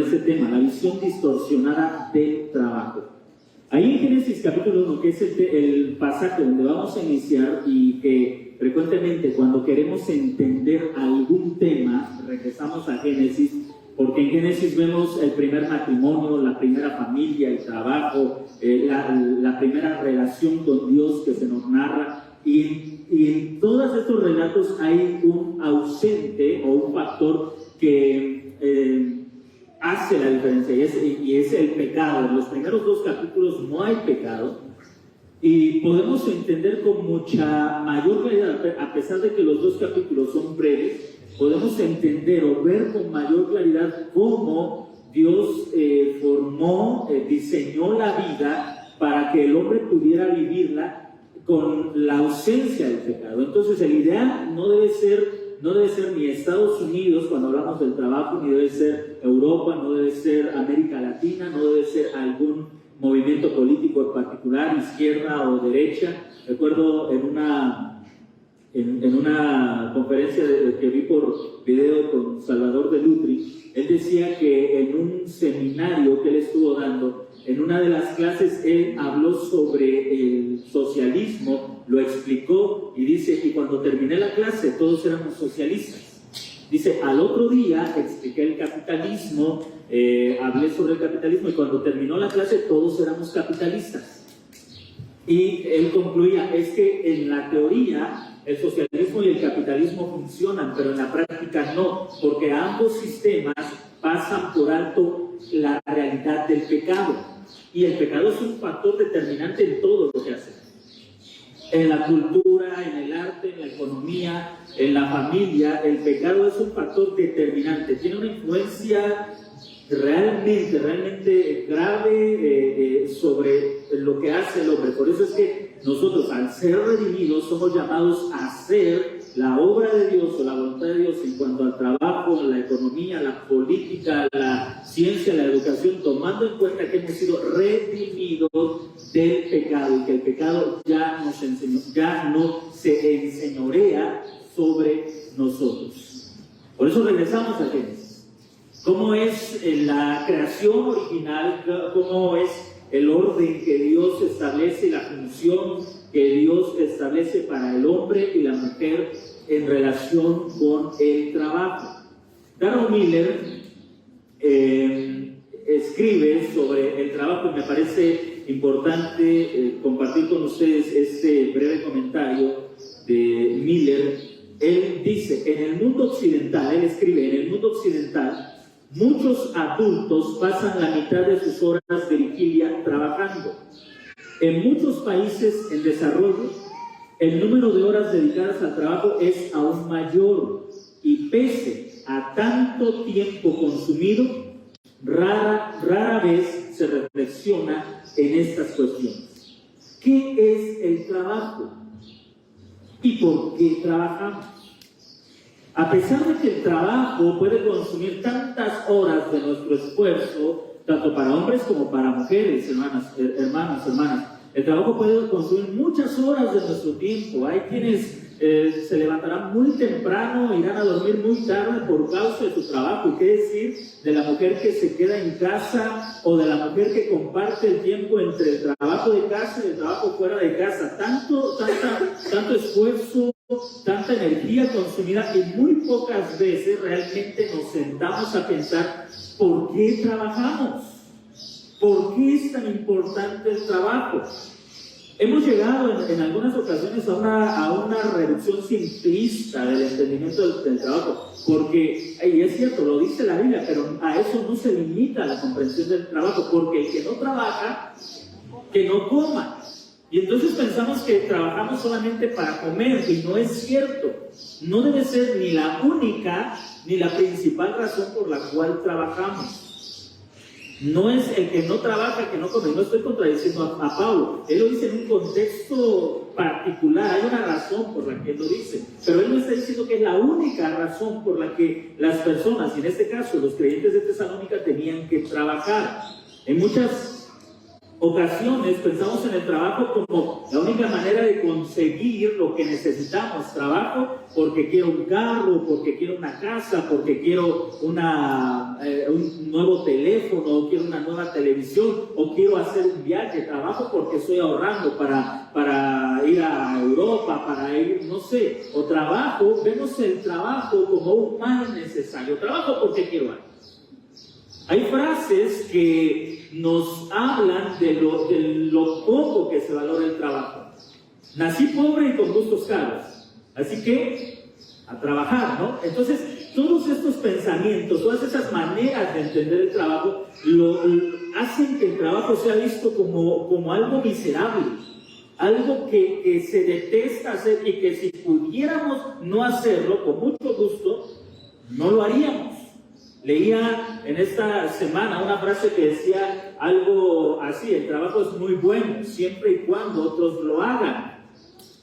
ese tema, la visión distorsionada del trabajo. Ahí en Génesis capítulo 1, que es el pasaje donde vamos a iniciar y que frecuentemente cuando queremos entender algún tema, regresamos a Génesis, porque en Génesis vemos el primer matrimonio, la primera familia, el trabajo, la primera relación con Dios que se nos narra, y en todos estos relatos hay un ausente o un factor que hace la diferencia, y es el pecado. En los primeros 2 capítulos no hay pecado, y podemos entender con mucha mayor claridad, a pesar de que los 2 capítulos son breves, podemos entender o ver con mayor claridad cómo Dios formó, diseñó la vida para que el hombre pudiera vivirla con la ausencia del pecado. Entonces el ideal no debe ser ni Estados Unidos cuando hablamos del trabajo, ni debe ser Europa, no debe ser América Latina, no debe ser algún movimiento político en particular, izquierda o derecha. Recuerdo en una conferencia que vi por video con Salvador de Lutri, él decía que en un seminario que él estuvo dando, en una de las clases él habló sobre el socialismo, lo explicó y dice, y cuando terminé la clase todos éramos socialistas. Dice, al otro día expliqué el capitalismo, hablé sobre el capitalismo, y cuando terminó la clase todos éramos capitalistas. Y él concluía, es que en la teoría el socialismo y el capitalismo funcionan, pero en la práctica no, porque ambos sistemas pasan por alto la realidad del pecado. Y el pecado es un factor determinante en todo lo que hacemos. En la cultura, en el arte, en la economía, en la familia, el pecado es un factor determinante. Tiene una influencia realmente grave sobre lo que hace el hombre. Por eso es que nosotros, al ser redimidos, somos llamados a hacer la obra de Dios o la voluntad de Dios en cuanto al trabajo, la economía, la política, la ciencia, la educación, tomando en cuenta que hemos sido redimidos del pecado y que el pecado ya no se enseñorea sobre nosotros. Por eso regresamos a Génesis. ¿Cómo es la creación original? ¿Cómo es el orden que Dios establece, la función que Dios establece para el hombre y la mujer en relación con el trabajo? Darrell Miller escribe sobre el trabajo, y me parece importante compartir con ustedes este breve comentario de Miller. Él dice, en el mundo occidental, él escribe, en el mundo occidental, muchos adultos pasan la mitad de sus horas de vigilia trabajando. En muchos países en desarrollo, el número de horas dedicadas al trabajo es aún mayor, y pese a tanto tiempo consumido, rara vez se reflexiona en estas cuestiones. ¿Qué es el trabajo? ¿Y por qué trabajamos? A pesar de que el trabajo puede consumir tantas horas de nuestro esfuerzo, tanto para hombres como para mujeres, hermanas, el trabajo puede consumir muchas horas de nuestro tiempo. Hay quienes se levantarán muy temprano, irán a dormir muy tarde por causa de su trabajo. ¿Y qué decir de la mujer que se queda en casa, o de la mujer que comparte el tiempo entre el trabajo de casa y el trabajo fuera de casa? Tanto esfuerzo, tanta energía consumida, y muy pocas veces realmente nos sentamos a pensar ¿por qué trabajamos? ¿Por qué es tan importante el trabajo? Hemos llegado en algunas ocasiones a una reducción simplista del entendimiento del trabajo, porque, y es cierto, lo dice la Biblia, pero a eso no se limita la comprensión del trabajo, porque el que no trabaja, que no coma. Y entonces pensamos que trabajamos solamente para comer, y no es cierto. No debe ser ni la única ni la principal razón por la cual trabajamos. No es el que no trabaja, que no come. No estoy contradiciendo a Pablo. Él lo dice en un contexto particular. Hay una razón por la que él lo dice. Pero él no está diciendo que es la única razón por la que las personas, y en este caso los creyentes de Tesalónica, tenían que trabajar. En muchas ocasiones pensamos en el trabajo como la única manera de conseguir lo que necesitamos. Trabajo porque quiero un carro, porque quiero una casa, porque quiero un nuevo teléfono, o quiero una nueva televisión, o quiero hacer un viaje. Trabajo porque estoy ahorrando para ir a Europa, para ir, no sé. O trabajo, vemos el trabajo como un mal necesario. Trabajo porque quiero algo. Hay frases que nos hablan de lo poco que se valora el trabajo. Nací pobre y con gustos caros, así que a trabajar, ¿no? Entonces, todos estos pensamientos, todas esas maneras de entender el trabajo, hacen que el trabajo sea visto como algo miserable, algo que se detesta hacer y que si pudiéramos no hacerlo con mucho gusto, no lo haríamos. Leía en esta semana una frase que decía algo así: el trabajo es muy bueno siempre y cuando otros lo hagan,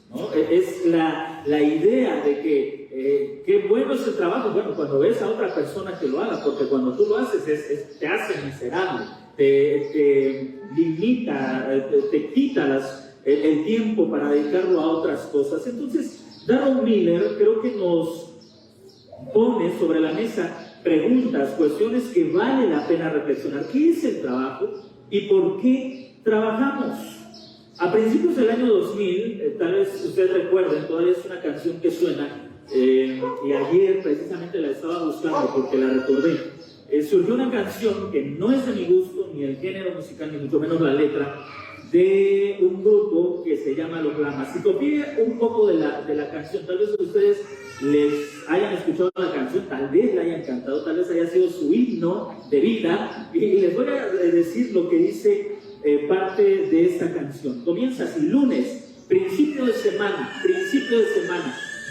¿no? Es la idea de que qué bueno es el trabajo. Bueno, cuando ves a otra persona que lo haga, porque cuando tú lo haces te hace miserable, te limita, te quita el tiempo para dedicarlo a otras cosas. Entonces, Darren Miller creo que nos pone sobre la mesa preguntas, cuestiones que vale la pena reflexionar. ¿Qué es el trabajo y por qué trabajamos? A principios del año 2000, tal vez ustedes recuerden, todavía es una canción que suena, y ayer precisamente la estaba buscando porque la recordé. Surgió una canción que no es de mi gusto, ni el género musical, ni mucho menos la letra, de un grupo que se llama Los Lamas. Si copié un poco de la canción, tal vez ustedes les hayan escuchado la canción, tal vez le hayan cantado, tal vez haya sido su himno de vida, y les voy a decir lo que dice parte de esta canción. Comienza así: lunes, principio de semana,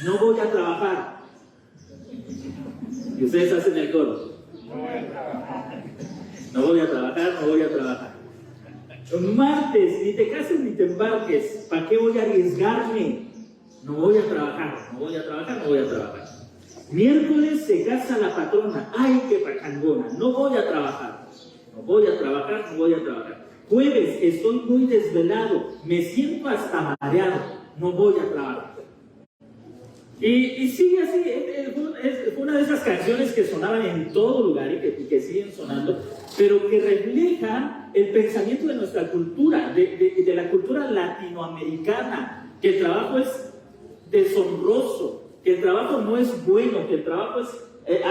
no voy a trabajar. Y ustedes hacen el coro: no voy a trabajar. Martes, ni te cases ni te embarques, ¿para qué voy a arriesgarme? No voy a trabajar. Miércoles se casa la patrona, ¡ay, qué pachangona! No voy a trabajar. Jueves, estoy muy desvelado, me siento hasta mareado, no voy a trabajar. Y sigue así, es una de esas canciones que sonaban en todo lugar y que siguen sonando, pero que reflejan el pensamiento de nuestra cultura, de la cultura latinoamericana, que el trabajo es deshonroso, que el trabajo no es bueno, que el trabajo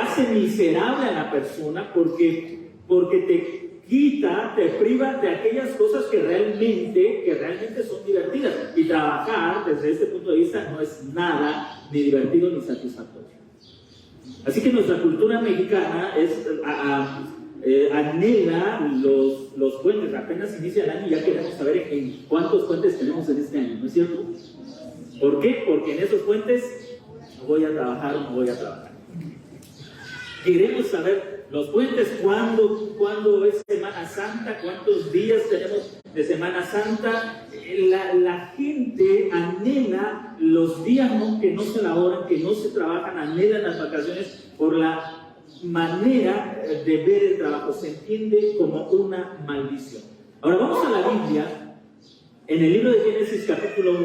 hace miserable a la persona porque te quita, te priva de aquellas cosas que realmente son divertidas. Y trabajar, desde este punto de vista, no es nada ni divertido ni satisfactorio. Así que nuestra cultura mexicana anhela los puentes. Apenas inicia el año y ya queremos saber en cuántos puentes tenemos en este año, ¿no es cierto? ¿Por qué? Porque en esos puentes no voy a trabajar. Queremos saber los puentes, cuándo es Semana Santa, cuántos días tenemos de Semana Santa. La gente anhela los días que no se laboran, que no se trabajan, anhelan las vacaciones por la manera de ver el trabajo. Se entiende como una maldición. Ahora vamos a la Biblia, en el libro de Génesis capítulo 1,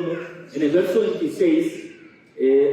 en el verso 26,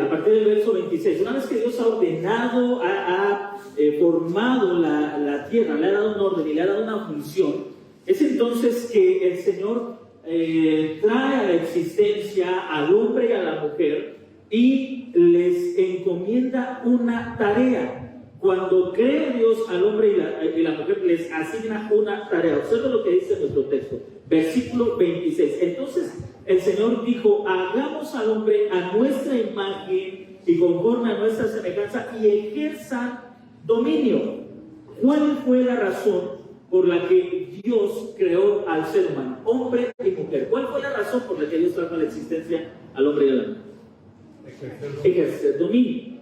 a partir del verso 26, una vez que Dios ha ordenado, ha formado la tierra, le ha dado un orden y le ha dado una función, es entonces que el Señor trae a la existencia al hombre y a la mujer y les encomienda una tarea. Cuando crea Dios al hombre y la mujer, les asigna una tarea. Observa lo que dice nuestro texto, versículo 26. Entonces el Señor dijo: hagamos al hombre a nuestra imagen y conforme a nuestra semejanza y ejerzan dominio. ¿Cuál fue la razón por la que Dios creó al ser humano, hombre y mujer? ¿Cuál fue la razón por la que Dios trajo a la existencia al hombre y a la mujer? Ejercer dominio.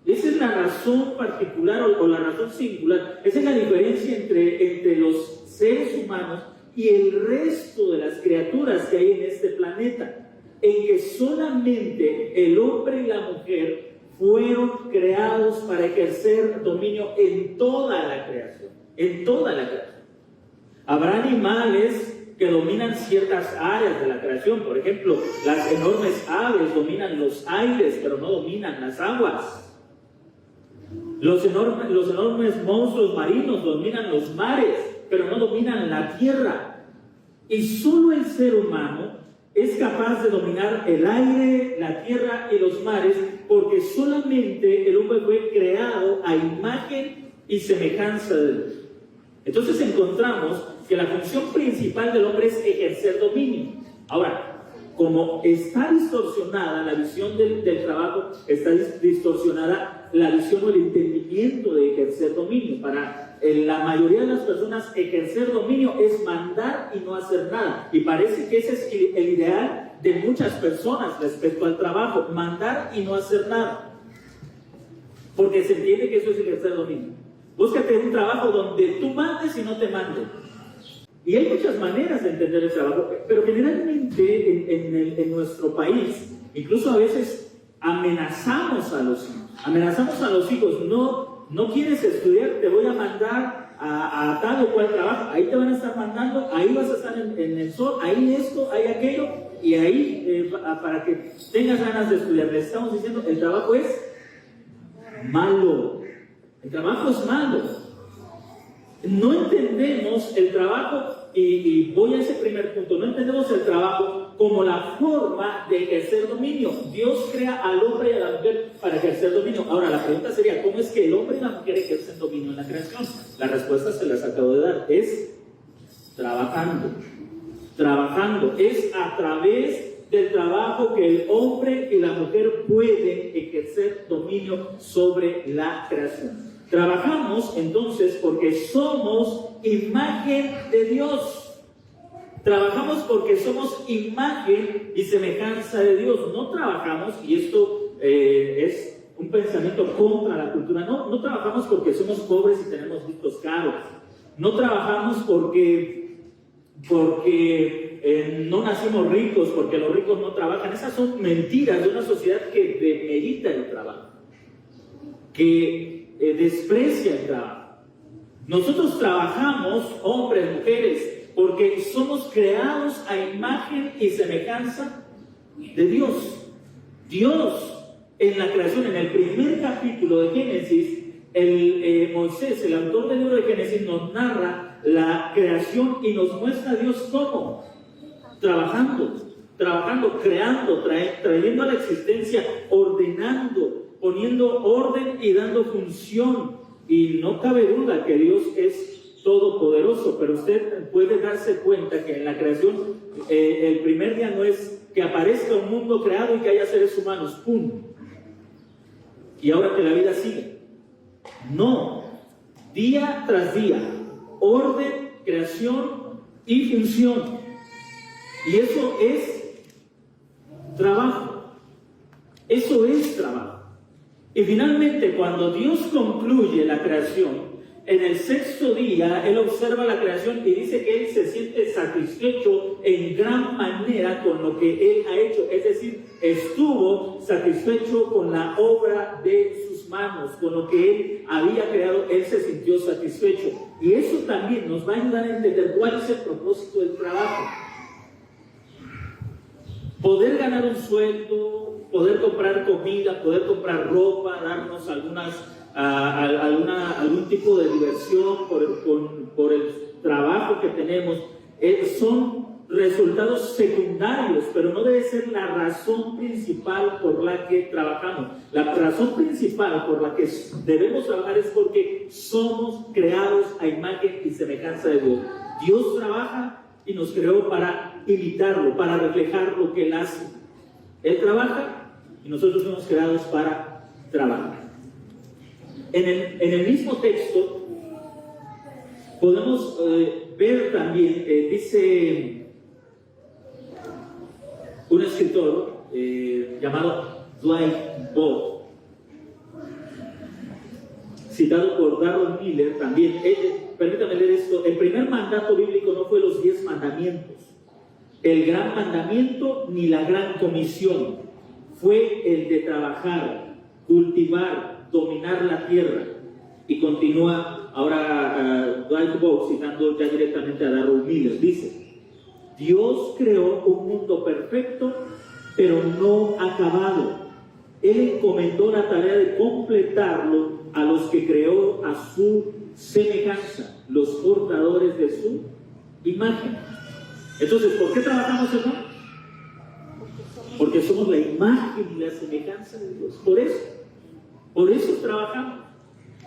Esa es la razón particular o la razón singular. Esa es la diferencia entre los seres humanos y el resto de las criaturas que hay en este planeta, en que solamente el hombre y la mujer fueron creados para ejercer dominio en toda la creación. Habrá animales que dominan ciertas áreas de la creación. Por ejemplo, las enormes aves dominan los aires, pero no dominan las aguas. Los enormes monstruos marinos dominan los mares, pero no dominan la tierra. Y solo el ser humano es capaz de dominar el aire, la tierra y los mares, porque solamente el hombre fue creado a imagen y semejanza de Dios. Entonces encontramos que la función principal del hombre es ejercer dominio. Ahora, como está distorsionada la visión del trabajo, está distorsionada la visión o el entendimiento de ejercer dominio. Para la mayoría de las personas, ejercer dominio es mandar y no hacer nada. Y parece que ese es el ideal de muchas personas respecto al trabajo, mandar y no hacer nada. Porque se entiende que eso es ejercer dominio. Búscate un trabajo donde tú mandes y no te manden. Y hay muchas maneras de entender el trabajo, pero generalmente en nuestro país, incluso a veces amenazamos a los hijos. Amenazamos a los hijos, no quieres estudiar, te voy a mandar a tal o cual trabajo, ahí te van a estar mandando, ahí vas a estar en el sol, ahí esto, ahí aquello, y ahí para que tengas ganas de estudiar. Le estamos diciendo, el trabajo es malo. El trabajo es malo. No entendemos el trabajo, y voy a ese primer punto, no entendemos el trabajo como la forma de ejercer dominio. Dios crea al hombre y a la mujer para ejercer dominio. Ahora, la pregunta sería, ¿cómo es que el hombre y la mujer ejercen dominio en la creación? La respuesta se las acabo de dar, es trabajando. Trabajando, es a través del trabajo que el hombre y la mujer pueden ejercer dominio sobre la creación. Trabajamos entonces porque somos imagen de Dios. Trabajamos porque somos imagen y semejanza de Dios. No trabajamos, y esto es un pensamiento contra la cultura, no trabajamos porque somos pobres y tenemos gustos caros. No trabajamos porque no nacimos ricos, porque los ricos no trabajan. Esas son mentiras de una sociedad que demerita el trabajo, que desprecia el trabajo. Nosotros trabajamos, hombres, mujeres, porque somos creados a imagen y semejanza de Dios. Dios, en la creación, en el primer capítulo de Génesis, Moisés, el autor del libro de Génesis, nos narra la creación y nos muestra a Dios cómo, trabajando, creando, trayendo a la existencia, ordenando, poniendo orden y dando función. Y no cabe duda que Dios es todopoderoso, pero usted puede darse cuenta que en la creación el primer día no es que aparezca un mundo creado y que haya seres humanos, ¡pum! Y ahora que la vida sigue. No, día tras día, orden, creación y función. Y eso es trabajo. Eso es trabajo. Y finalmente, cuando Dios concluye la creación, en el sexto día, Él observa la creación y dice que Él se siente satisfecho en gran manera con lo que Él ha hecho. Es decir, estuvo satisfecho con la obra de sus manos, con lo que Él había creado. Él se sintió satisfecho. Y eso también nos va a ayudar a entender cuál es el propósito del trabajo. Poder ganar un sueldo, poder comprar comida, poder comprar ropa, darnos algún tipo de diversión por el trabajo que tenemos, son resultados secundarios, pero no debe ser la razón principal por la que trabajamos. La razón principal por la que debemos trabajar es porque somos creados a imagen y semejanza de Dios. Dios trabaja y nos creó para imitarlo, para reflejar lo que Él hace. Él trabaja y nosotros fuimos creados para trabajar. En el mismo texto podemos ver también, dice un escritor llamado Dwight Boyd, citado por Darrell Miller también. Permítame leer esto. El primer mandato bíblico no fue los 10 mandamientos, el gran mandamiento ni la gran comisión. Fue el de trabajar, cultivar, dominar la tierra. Y continúa ahora Dwight Boyd citando ya directamente a Darrell Miller. Dice: Dios creó un mundo perfecto, pero no acabado. Él encomendó la tarea de completarlo a los que creó a su semejanza, los portadores de su imagen. Entonces, ¿por qué trabajamos, hermano? Porque somos la imagen y la semejanza de Dios. Por eso trabajamos.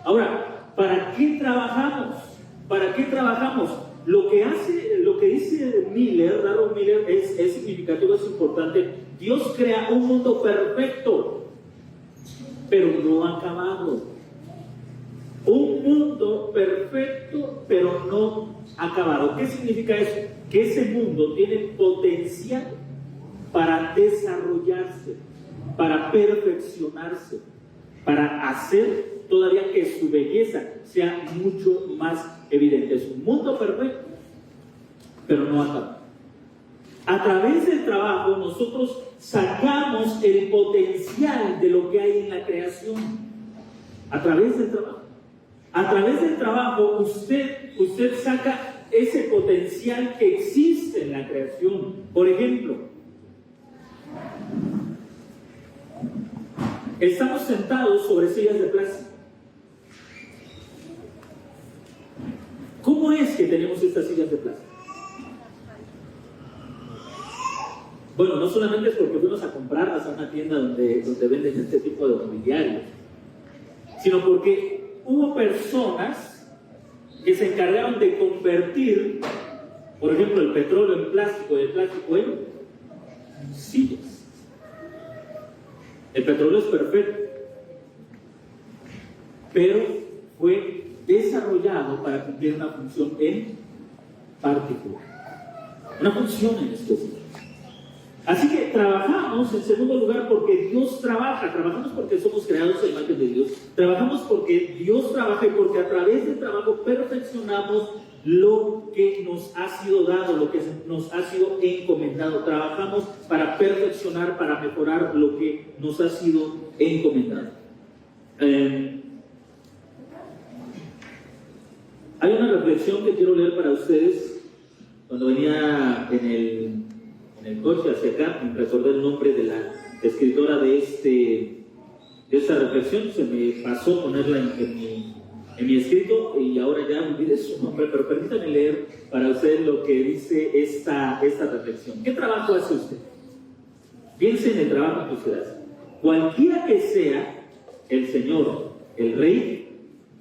Ahora, ¿para qué trabajamos? ¿Para qué trabajamos? Lo que dice Darrell Miller, es significativo, es importante. Dios crea un mundo perfecto, pero no acabado. Un mundo perfecto, pero no acabado. ¿Qué significa eso? Que ese mundo tiene potencial para desarrollarse, para perfeccionarse, para hacer todavía que su belleza sea mucho más evidente. Es un mundo perfecto, pero no acabado. A través del trabajo nosotros sacamos el potencial de lo que hay en la creación. A través del trabajo. A través del trabajo usted saca ese potencial que existe en la creación. Por ejemplo, estamos sentados sobre sillas de plástico. ¿Cómo es que tenemos estas sillas de plástico? Bueno, no solamente es porque fuimos a comprarlas a una tienda donde venden este tipo de mobiliario, sino porque hubo personas que se encargaron de convertir, por ejemplo, el petróleo en plástico y el plástico en sillas. El petróleo es perfecto, pero fue desarrollado para cumplir una función en particular, una función en específico. Así que trabajamos, en segundo lugar, porque Dios trabaja. Trabajamos porque somos creados a imagen de Dios. Trabajamos porque Dios trabaja y porque a través del trabajo perfeccionamos lo que nos ha sido dado, lo que nos ha sido encomendado. Trabajamos para perfeccionar, para mejorar lo que nos ha sido encomendado. Hay una reflexión que quiero leer para ustedes. Cuando venía en el coche hacia acá, me recordé el nombre de la escritora de esta reflexión. Se me pasó ponerla en mi escrito y ahora ya olvidé su nombre, pero permítanme leer para ustedes lo que dice esta reflexión. ¿Qué trabajo hace usted? Piense en el trabajo que usted hace. Cualquiera que sea el Señor, el Rey,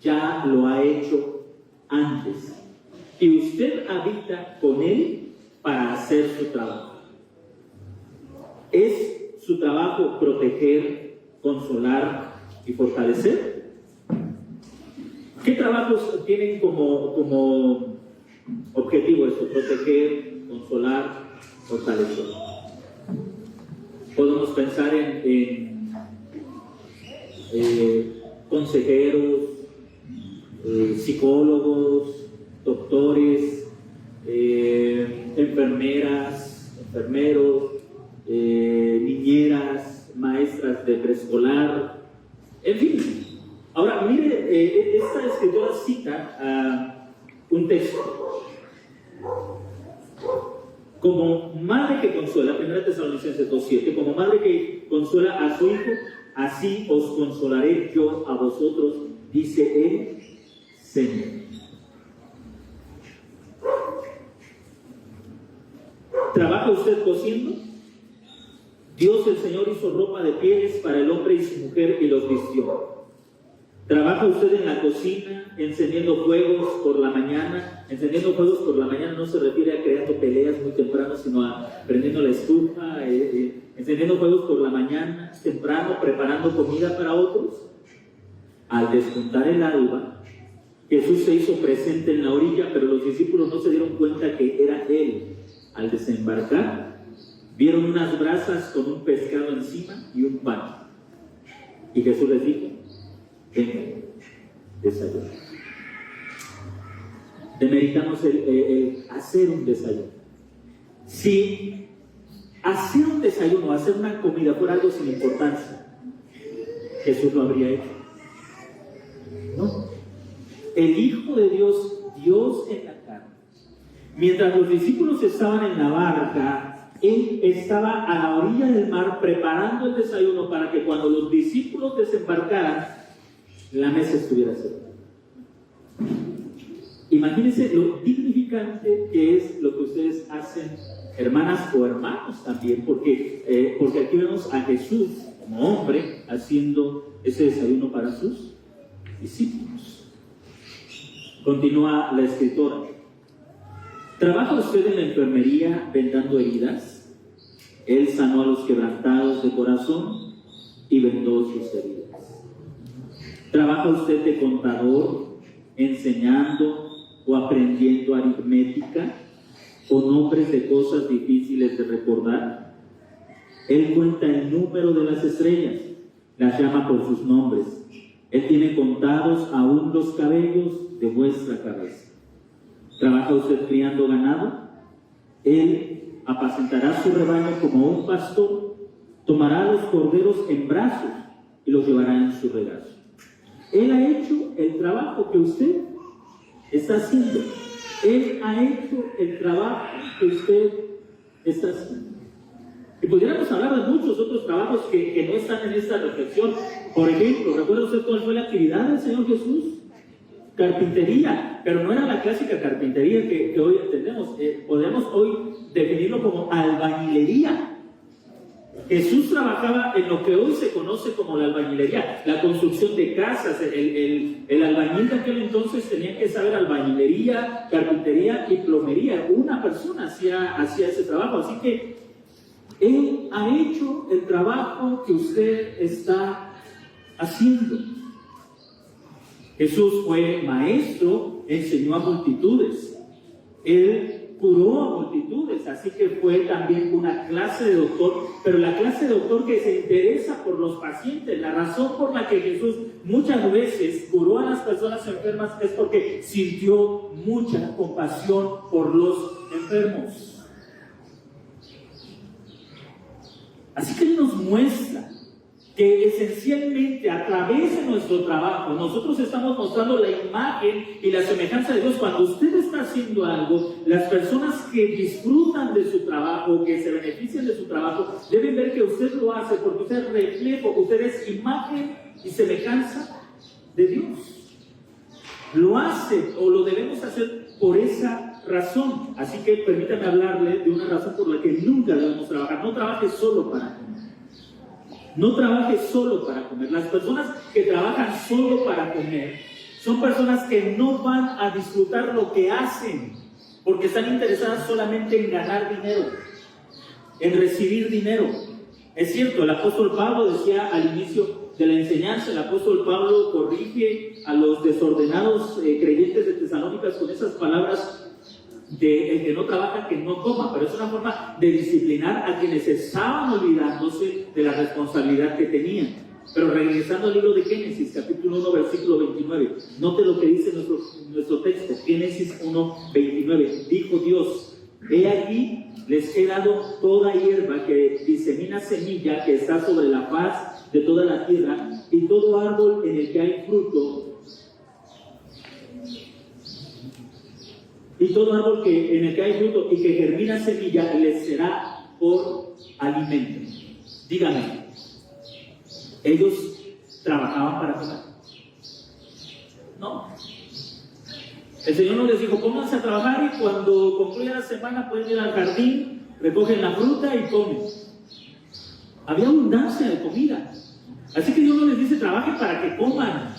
ya lo ha hecho antes. Y usted habita con Él para hacer su trabajo. ¿Es su trabajo proteger, consolar y fortalecer? ¿Qué trabajos tienen como objetivo eso? Proteger, consolar, fortalecer. Podemos pensar en consejeros, psicólogos, doctores, enfermeras, enfermeros, niñeras, maestras de preescolar, en fin. Ahora, mire, esta escritora cita un texto. Como madre que consuela, 1 Tesalonicenses 2:7, como madre que consuela a su hijo, así os consolaré yo a vosotros, dice el Señor. ¿Trabaja usted cosiendo? Dios el Señor hizo ropa de pieles para el hombre y su mujer y los vistió. ¿Trabaja usted en la cocina encendiendo fuegos por la mañana? Encendiendo fuegos por la mañana no se refiere a creando peleas muy temprano, sino a prendiendo la estufa, encendiendo fuegos por la mañana, temprano, preparando comida para otros. Al despuntar el alba, Jesús se hizo presente en la orilla, pero los discípulos no se dieron cuenta que era Él. Al desembarcar, vieron unas brasas con un pescado encima y un pan. Y Jesús les dijo: vengan, desayuno. Demeritamos el hacer un desayuno. Si hacer un desayuno, hacer una comida fuera algo sin importancia, Jesús lo habría hecho. No. El Hijo de Dios, Dios en la carne, Mientras los discípulos estaban en la barca, él estaba a la orilla del mar preparando el desayuno para que cuando los discípulos desembarcaran, la mesa estuviera cerca. Imagínense lo dignificante que es lo que ustedes hacen, hermanas o hermanos también, porque aquí vemos a Jesús como hombre haciendo ese desayuno para sus discípulos. Continúa la escritora. ¿Trabaja usted en la enfermería vendando heridas? Él sanó a los quebrantados de corazón y vendó sus heridas. ¿Trabaja usted de contador enseñando o aprendiendo aritmética o nombres de cosas difíciles de recordar? Él cuenta el número de las estrellas, las llama por sus nombres. Él tiene contados aún los cabellos de vuestra cabeza. ¿Trabaja usted criando ganado? Él apacentará su rebaño como un pastor, tomará a los corderos en brazos y los llevará en su regazo. Él ha hecho el trabajo que usted está haciendo. Él ha hecho el trabajo que usted está haciendo. Y pudiéramos hablar de muchos otros trabajos que no están en esta reflexión. Por ejemplo, ¿recuerda usted cuál fue la actividad del Señor Jesús? Carpintería, pero no era la clásica carpintería que hoy entendemos. Podemos hoy definirlo como albañilería. Jesús trabajaba en lo que hoy se conoce como la albañilería, la construcción de casas. El albañil de aquel entonces tenía que saber albañilería, carpintería y plomería. Una persona hacía ese trabajo, así que Él ha hecho el trabajo que usted está haciendo. Jesús fue maestro, enseñó a multitudes. Él curó a multitudes, así que fue también una clase de doctor, pero la clase de doctor que se interesa por los pacientes. La razón por la que Jesús muchas veces curó a las personas enfermas es porque sintió mucha compasión por los enfermos. Así que Él nos muestra que esencialmente a través de nuestro trabajo nosotros estamos mostrando la imagen y la semejanza de Dios. Cuando usted está haciendo algo, las personas que disfrutan de su trabajo, que se benefician de su trabajo, deben ver que usted lo hace porque usted es reflejo, usted es imagen y semejanza de Dios. Lo hace o lo debemos hacer por esa razón. Así que permítame hablarle de una razón por la que nunca debemos trabajar. No trabaje solo para comer. No trabaje solo para comer. Las personas que trabajan solo para comer son personas que no van a disfrutar lo que hacen porque están interesadas solamente en ganar dinero, en recibir dinero. Es cierto, el apóstol Pablo decía al inicio de la enseñanza, el apóstol Pablo corrige a los desordenados creyentes de Tesalónicas con esas palabras de el que no trabaja, que no coma, pero es una forma de disciplinar a quienes estaban olvidándose de la responsabilidad que tenían. Pero regresando al libro de Génesis, capítulo 1, versículo 29, note lo que dice nuestro texto. Génesis 1, 29, dijo Dios: he aquí, les he dado toda hierba que disemina semilla, que está sobre la faz de toda la tierra, y todo árbol en el que hay fruto, y todo árbol en el que hay fruto y que germina semilla, les será por alimento. Dígame, ¿ellos trabajaban para comer? No. El Señor no les dijo: pónganse a trabajar y cuando concluya la semana pueden ir al jardín, recogen la fruta y comen. Había abundancia de comida. Así que Dios no les dice: trabajen para que coman.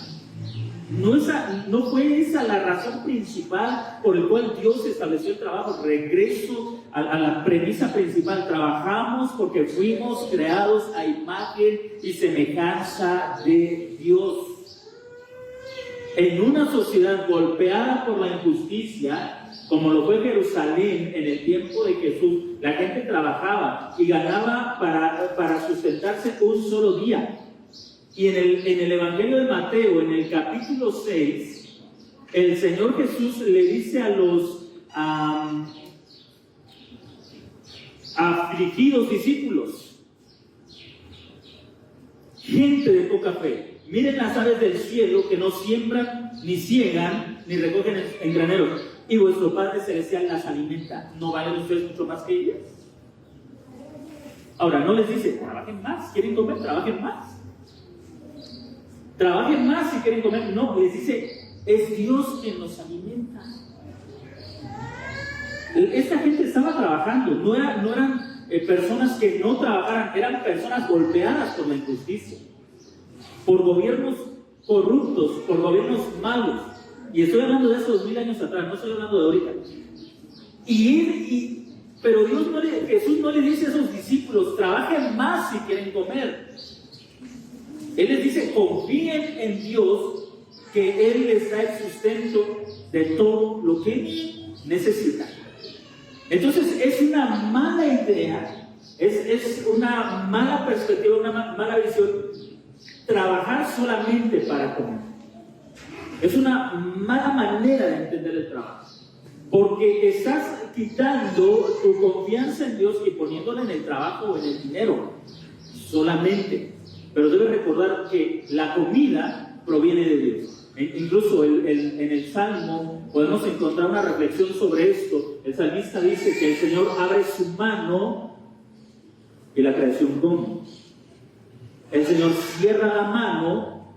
No fue esa la razón principal por la cual Dios estableció el trabajo. Regreso a la premisa principal: trabajamos porque fuimos creados a imagen y semejanza de Dios. En una sociedad golpeada por la injusticia, como lo fue Jerusalén en el tiempo de Jesús, la gente trabajaba y ganaba para sustentarse un solo día. Y en el Evangelio de Mateo, en el capítulo 6, el Señor Jesús le dice a los afligidos discípulos: gente de poca fe, miren las aves del cielo que no siembran, ni ciegan, ni recogen en graneros, y vuestro Padre Celestial las alimenta. ¿No valen ustedes mucho más que ellas? Ahora, no les dice, trabajen más, quieren comer, trabajen más. Trabajen más si quieren comer. No, les dice, es Dios quien nos alimenta. Esta gente estaba trabajando, no eran personas que no trabajaran, eran personas golpeadas por la injusticia, por gobiernos corruptos, por gobiernos malos. Y estoy hablando de hace 2000 años atrás, no estoy hablando de ahorita. Pero Jesús no le dice a sus discípulos, trabajen más si quieren comer. Él les dice, confíen en Dios, que Él les da el sustento de todo lo que necesitan. Entonces es una mala idea, es una mala perspectiva, una mala visión, trabajar solamente para comer. Es una mala manera de entender el trabajo, porque estás quitando tu confianza en Dios y poniéndola en el trabajo o en el dinero solamente. Pero debes recordar que la comida proviene de Dios. Incluso en el Salmo podemos encontrar una reflexión sobre esto. El salmista dice que el Señor abre su mano y la creación come. El Señor cierra la mano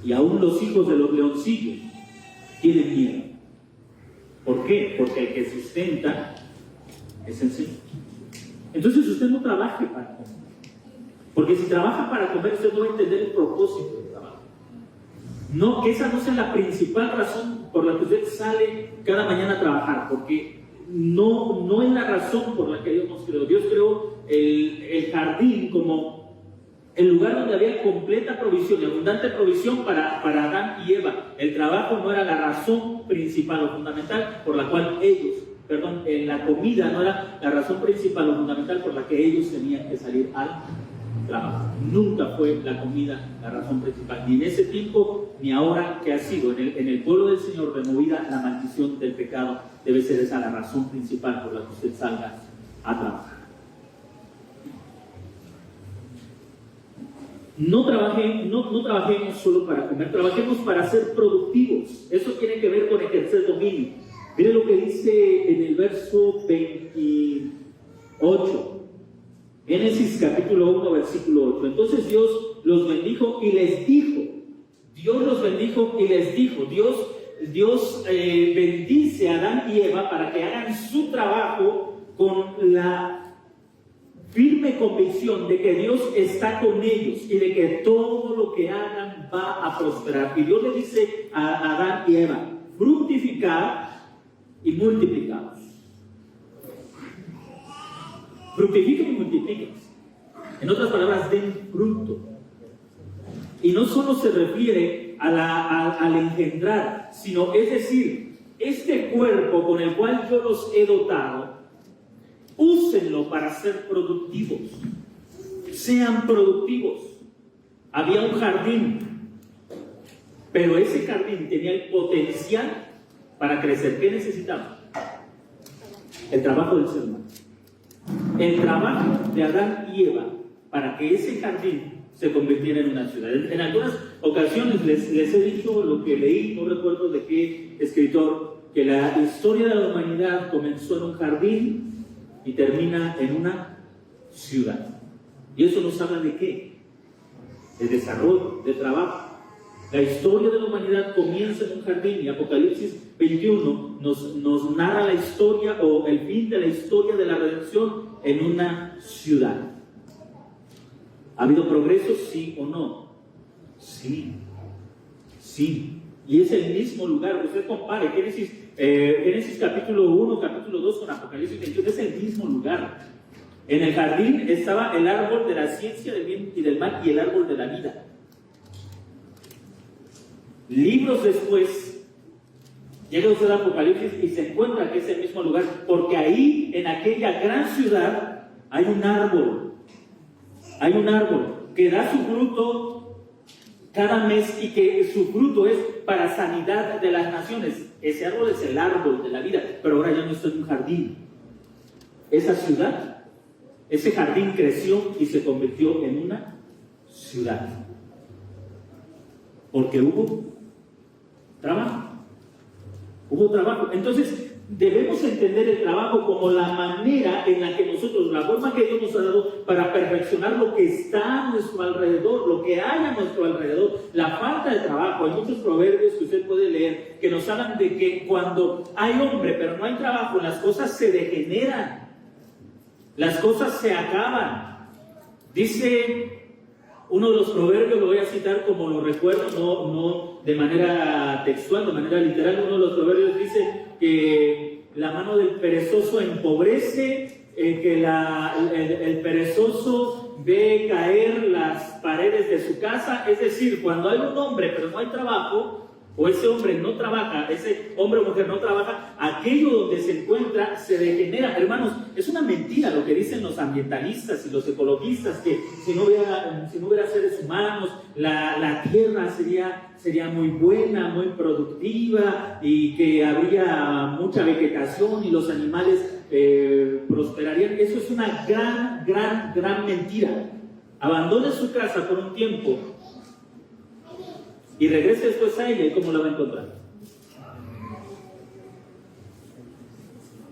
y aún los hijos de los leoncillos tienen miedo. ¿Por qué? Porque el que sustenta es el Señor. Entonces usted no trabaje para comer. Porque si trabaja para comer, usted no va a entender el propósito del trabajo. No, que esa no sea la principal razón por la que usted sale cada mañana a trabajar, porque no es la razón por la que Dios nos creó. Dios creó el jardín como el lugar donde había completa provisión y abundante provisión para Adán y Eva. El trabajo no era la razón principal o fundamental por la cual la comida no era la razón principal o fundamental por la que ellos tenían que salir al trabajo. Nunca fue la comida la razón principal, ni en ese tiempo ni ahora que ha sido. En el pueblo del Señor, removida la maldición del pecado, debe ser esa la razón principal por la que usted salga a trabajar. No trabajemos solo para comer, trabajemos para ser productivos. Eso tiene que ver con ejercer dominio. Mire lo que dice en el verso 28. Génesis capítulo 1, versículo 8. Entonces Dios los bendijo y les dijo. Dios los bendijo y les dijo. Dios bendice a Adán y Eva para que hagan su trabajo con la firme convicción de que Dios está con ellos y de que todo lo que hagan va a prosperar. Y Dios le dice a Adán y Eva, fructificad y multiplicaos. Fructifiquen y multipliquen. En otras palabras, den fruto. Y no solo se refiere al engendrar, sino, es decir, este cuerpo con el cual yo los he dotado, úsenlo para ser productivos. Sean productivos. Había un jardín, pero ese jardín tenía el potencial para crecer. ¿Qué necesitaba? El trabajo del ser humano. El trabajo de Adán y Eva para que ese jardín se convirtiera en una ciudad. En algunas ocasiones les he dicho lo que leí, no recuerdo de qué escritor, que la historia de la humanidad comenzó en un jardín y termina en una ciudad. ¿Y eso nos habla de qué? De desarrollo, de trabajo. La historia de la humanidad comienza en un jardín y Apocalipsis 21 nos narra la historia o el fin de la historia de la redención en una ciudad. ¿Ha habido progreso? ¿Sí o no? Sí. Sí. Y es el mismo lugar. Usted compare Génesis capítulo 1, capítulo 2 con Apocalipsis 21. Es el mismo lugar. En el jardín estaba el árbol de la ciencia del bien y del mal y el árbol de la vida. Libros después, llega usted a Apocalipsis y se encuentra que es el mismo lugar, porque ahí, en aquella gran ciudad, hay un árbol que da su fruto cada mes y que su fruto es para sanidad de las naciones. Ese árbol es el árbol de la vida, pero ahora ya no está en un jardín. Esa ciudad, ese jardín creció y se convirtió en una ciudad, porque hubo trabajo. Hubo trabajo. Entonces, debemos entender el trabajo como la manera en la que nosotros, la forma que Dios nos ha dado para perfeccionar lo que está a nuestro alrededor, lo que hay a nuestro alrededor, la falta de trabajo. Hay muchos proverbios que usted puede leer que nos hablan de que cuando hay hombre pero no hay trabajo, las cosas se degeneran, las cosas se acaban. Dice uno de los proverbios, lo voy a citar como lo recuerdo, no de manera textual, de manera literal. Uno de los proverbios dice que la mano del perezoso empobrece, que el perezoso ve caer las paredes de su casa. Es decir, cuando hay un hombre pero no hay trabajo, o ese hombre no trabaja, ese hombre o mujer no trabaja, aquello donde se encuentra se degenera. Hermanos, es una mentira lo que dicen los ambientalistas y los ecologistas, que si no hubiera seres humanos, la tierra sería muy buena, muy productiva, y que habría mucha vegetación y los animales prosperarían. Eso es una gran mentira. Abandone su casa por un tiempo y regrese después a ella, ¿y cómo la va a encontrar?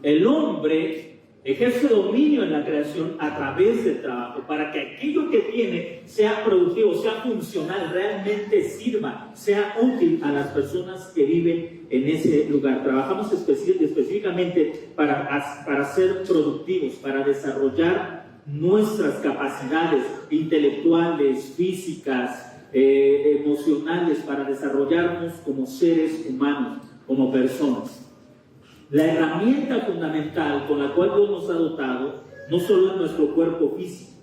El hombre ejerce dominio en la creación a través del trabajo, para que aquello que tiene sea productivo, sea funcional, realmente sirva, sea útil a las personas que viven en ese lugar. Trabajamos específicamente para ser productivos, para desarrollar nuestras capacidades intelectuales, físicas, emocionales, para desarrollarnos como seres humanos, como personas. La herramienta fundamental con la cual Dios nos ha dotado no solo es nuestro cuerpo físico.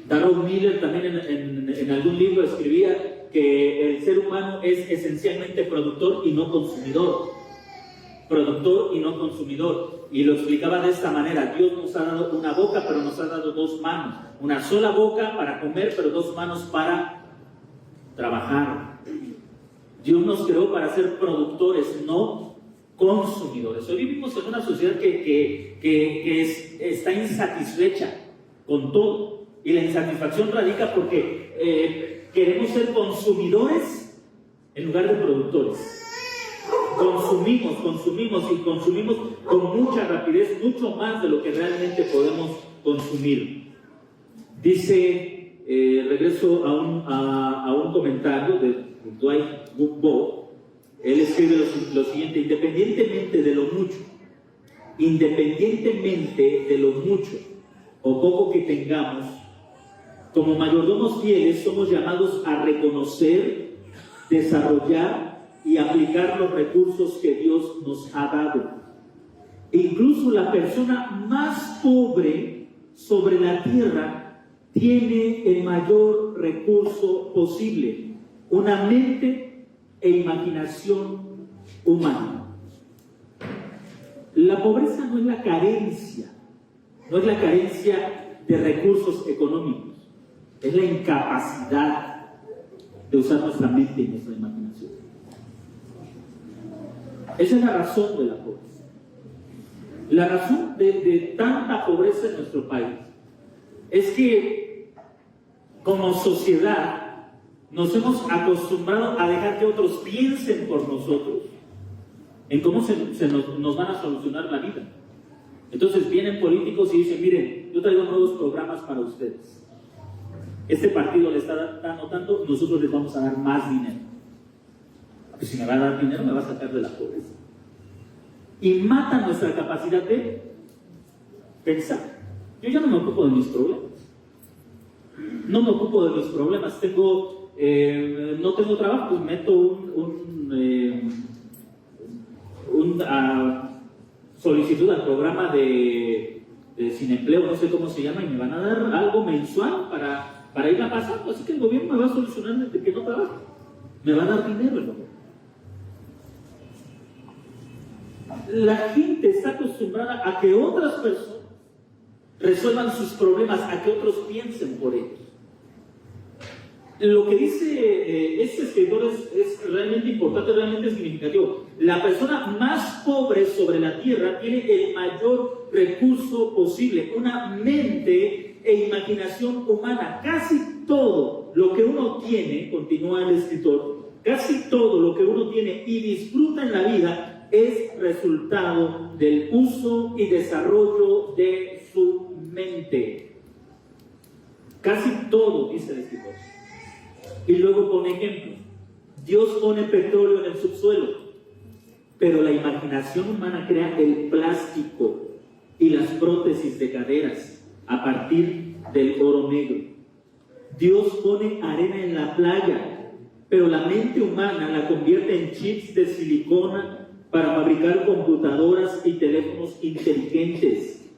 Darrell Miller también en algún libro escribía que el ser humano es esencialmente productor y no consumidor. Productor y no consumidor. Y lo explicaba de esta manera: Dios nos ha dado una boca, pero nos ha dado dos manos. Una sola boca para comer, pero dos manos para trabajar. Dios nos creó para ser productores, no consumidores. Hoy vivimos en una sociedad que está insatisfecha con todo. Y la insatisfacción radica porque queremos ser consumidores en lugar de productores. Consumimos con mucha rapidez, mucho más de lo que realmente podemos consumir. Dice, regreso a un comentario de Dwight Bob. Él escribe lo siguiente: independientemente de lo mucho o poco que tengamos, como mayordomos fieles somos llamados a reconocer, desarrollar y aplicar los recursos que Dios nos ha dado. Incluso la persona más pobre sobre la tierra tiene el mayor recurso posible: una mente e imaginación humana. La pobreza no es la carencia de recursos económicos, es la incapacidad de usar nuestra mente y nuestra imaginación. Esa es la razón de la pobreza. La razón de tanta pobreza en nuestro país es que como sociedad nos hemos acostumbrado a dejar que otros piensen por nosotros en cómo nos van a solucionar la vida. Entonces vienen políticos y dicen: miren, yo traigo nuevos programas para ustedes. Este partido le está dando tanto, nosotros les vamos a dar más dinero. Porque si me va a dar dinero, me va a sacar de la pobreza. Y mata nuestra capacidad de pensar. Yo ya no me ocupo de mis problemas. No me ocupo de los problemas. No tengo trabajo, pues meto solicitud al programa de sin empleo, no sé cómo se llama, y me van a dar algo mensual para ir a pasar. Así que el gobierno me va a solucionar desde que no trabajo. Me va a dar dinero el gobierno. La gente está acostumbrada a que otras personas resuelvan sus problemas, a que otros piensen por ellos. Lo que dice este escritor es realmente importante, realmente significativo. La persona más pobre sobre la tierra tiene el mayor recurso posible: una mente e imaginación humana. Casi todo lo que uno tiene, continúa el escritor, casi todo lo que uno tiene y disfruta en la vida es resultado del uso y desarrollo de su mente. Casi todo, dice el escritor. Y luego pone ejemplo. Dios pone petróleo en el subsuelo, pero la imaginación humana crea el plástico y las prótesis de caderas a partir del oro negro. Dios pone arena en la playa, pero la mente humana la convierte en chips de silicona para fabricar computadoras y teléfonos inteligentes.